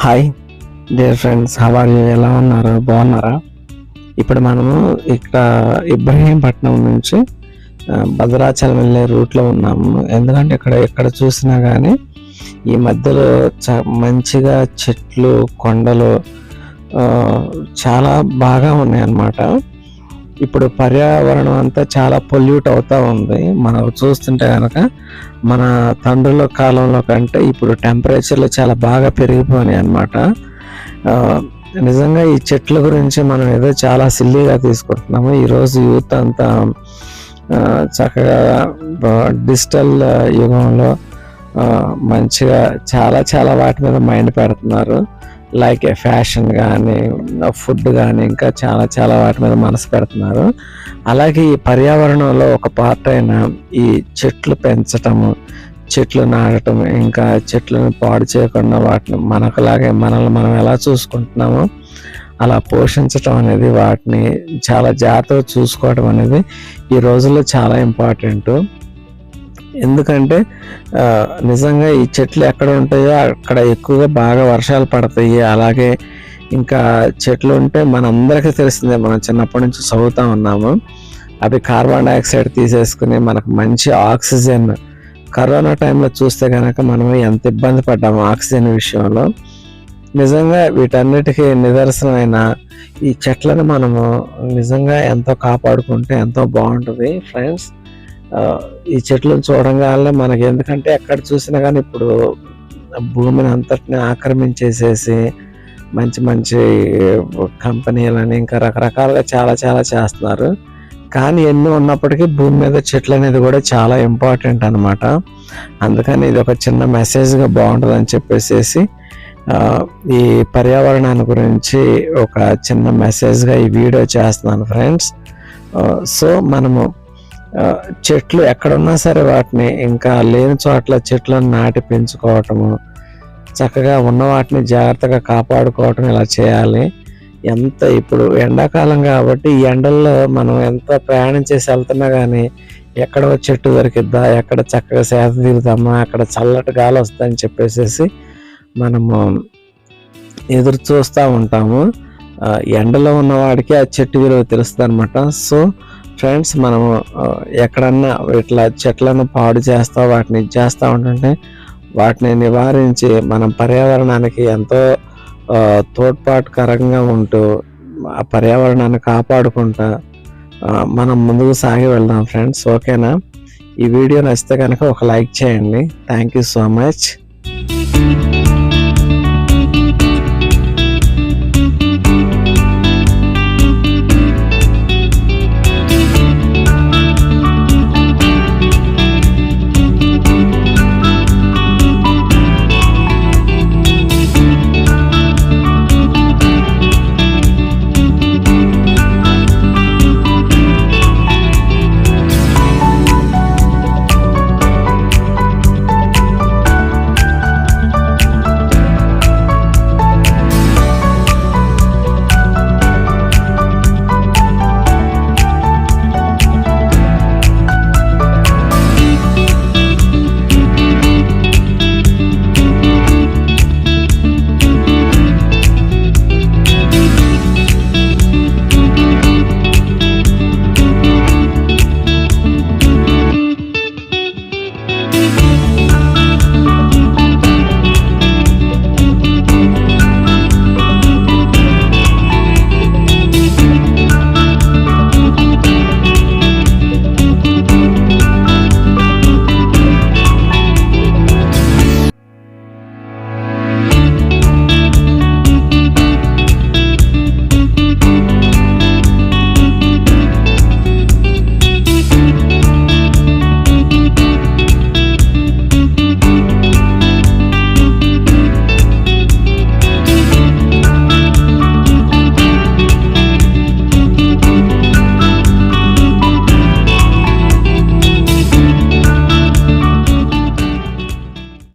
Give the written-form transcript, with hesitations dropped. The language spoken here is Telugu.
Hi dear friends, how are you? ఎలా ఉన్నారు? బాగున్నారా? ఇప్పుడు మనము ఇక్కడ ఇబ్రహీంపట్నం నుంచి భద్రాచలం వెళ్ళే రూట్లో ఉన్నాము. ఎందుకంటే ఇక్కడ ఎక్కడ చూసినా కానీ ఈ మధ్యలో మంచిగా చెట్లు, కొండలు చాలా బాగా ఉన్నాయి అన్నమాట. ఇప్పుడు పర్యావరణం అంతా చాలా పొల్యూట్ అవుతూ ఉంది. మనం చూస్తుంటే కనుక మన తండ్రుల కాలంలో కంటే ఇప్పుడు టెంపరేచర్లు చాలా బాగా పెరిగిపోయినాయి అన్నమాట. నిజంగా ఈ చెట్ల గురించి మనం ఏదో చాలా సిల్లీగా తీసుకుంటున్నాము. ఈరోజు యూత్ అంతా చక్కగా డిజిటల్ యుగంలో మంచిగా చాలా చాలా వాటి మీద మైండ్ పెడుతున్నారు. లైక్ ఫ్యాషన్ కానీ, ఫుడ్ కానీ, ఇంకా చాలా చాలా వాటి మీద మనసు పెడుతున్నారు. అలాగే ఈ పర్యావరణంలో ఒక పార్ట్ అయిన ఈ చెట్లు పెంచటము, చెట్లు నాటడం, ఇంకా చెట్లను పాడు చేయకుండా వాటిని మనకులాగే మనల్ని మనం ఎలా చూసుకుంటున్నామో అలా పోషించటం అనేది, వాటిని చాలా జాగ్రత్తగా చూసుకోవడం అనేది ఈ రోజుల్లో చాలా ఇంపార్టెంట్. ఎందుకంటే నిజంగా ఈ చెట్లు ఎక్కడ ఉంటాయో అక్కడ ఎక్కువగా బాగా వర్షాలు పడతాయి. అలాగే ఇంకా చెట్లు ఉంటే మనందరికీ తెలిసిందే, మనం చిన్నప్పటి నుంచి చదువుతూ ఉన్నాము, అవి కార్బన్ డైఆక్సైడ్ తీసేసుకుని మనకు మంచి ఆక్సిజన్. కరోనా టైంలో చూస్తే కనుక మనం ఎంత ఇబ్బంది పడ్డాము ఆక్సిజన్ విషయంలో. నిజంగా వీటన్నిటికీ నిదర్శనమైన ఈ చెట్లను మనము నిజంగా ఎంతో కాపాడుకుంటే ఎంతో బాగుంటుంది ఫ్రెండ్స్. ఈ చెట్లను చూడంగానే మనకి, ఎందుకంటే ఎక్కడ చూసినా కానీ ఇప్పుడు భూమిని అంతటిని ఆక్రమించేసేసి మంచి మంచి కంపెనీలని ఇంకా రకరకాలుగా చాలా చాలా చేస్తున్నారు. కానీ ఎన్ని ఉన్నప్పటికీ భూమి మీద చెట్లు అనేది కూడా చాలా ఇంపార్టెంట్ అనమాట. అందుకని ఇది ఒక చిన్న మెసేజ్గా బాగుంటుందని చెప్పేసి ఈ పర్యావరణాన్ని గురించి ఒక చిన్న మెసేజ్గా ఈ వీడియో చేస్తున్నాను ఫ్రెండ్స్. సో మనము చెట్లు ఎక్కడున్నా సరే వాటిని, ఇంకా లేని చోట్ల చెట్లను నాటి పెంచుకోవటము, చక్కగా ఉన్న వాటిని జాగ్రత్తగా కాపాడుకోవటం ఇలా చేయాలి. ఎంత ఇప్పుడు ఎండాకాలం కాబట్టి ఈ ఎండల్లో మనం ఎంత ప్రయాణం చేసి వెళ్తున్నా కానీ ఎక్కడో చెట్టు దొరికిద్దా, ఎక్కడ చక్కగా సేద తీరుతామా, అక్కడ చల్లటి గాలి వస్తుందని చెప్పేసి మనము ఎదురు చూస్తూ ఉంటాము. ఎండలో ఉన్నవాడికి ఆ చెట్టు విలువ తెలుస్తుంది అనమాట. సో ఫ్రెండ్స్, మనము ఎక్కడన్నా ఇట్లా చెట్లను పాడు చేస్తూ వాటిని చేస్తూ ఉంటుంటే వాటిని నివారించి మనం పర్యావరణానికి ఎంతో తోడ్పాటుకరంగా ఉంటూ ఆ పర్యావరణాన్ని కాపాడుకుంటా మనం ముందుకు సాగి వెళ్దాం ఫ్రెండ్స్. ఓకేనా? ఈ వీడియో నచ్చితే కనుక ఒక లైక్ చేయండి. Thank you so much.